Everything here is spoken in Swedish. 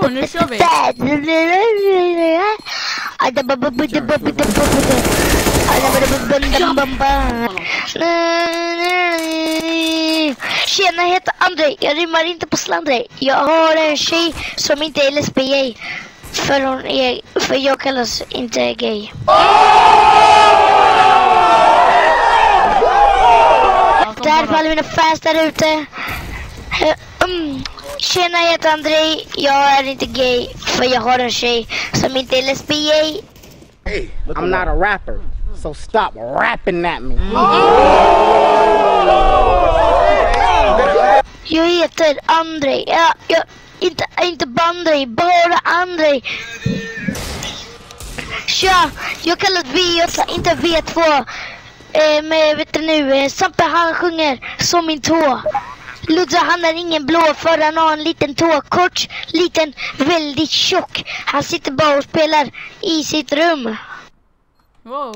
Nu kör vi. Tjena, jag heter André. Jag rimmar inte på slandrej. Jag har en tjej som inte är lesbisk. För jag kallas inte gay. Där för alla mina fans där ute. Tjena, jag heter André. Jag är inte gay. För jag har en tjej som inte är lesbisk. Hey, I'm not a rapper. So stop rapping at me. Jag heter André. Jag inte Bandré, bara André. Tja, jag kallas V8, inte V2. Men vet du nu, Sampe han sjunger som min tå. Ludde han är ingen blå för han har en liten tå. Kort, liten, väldigt tjock. Han sitter bara och spelar i sitt rum. Wow.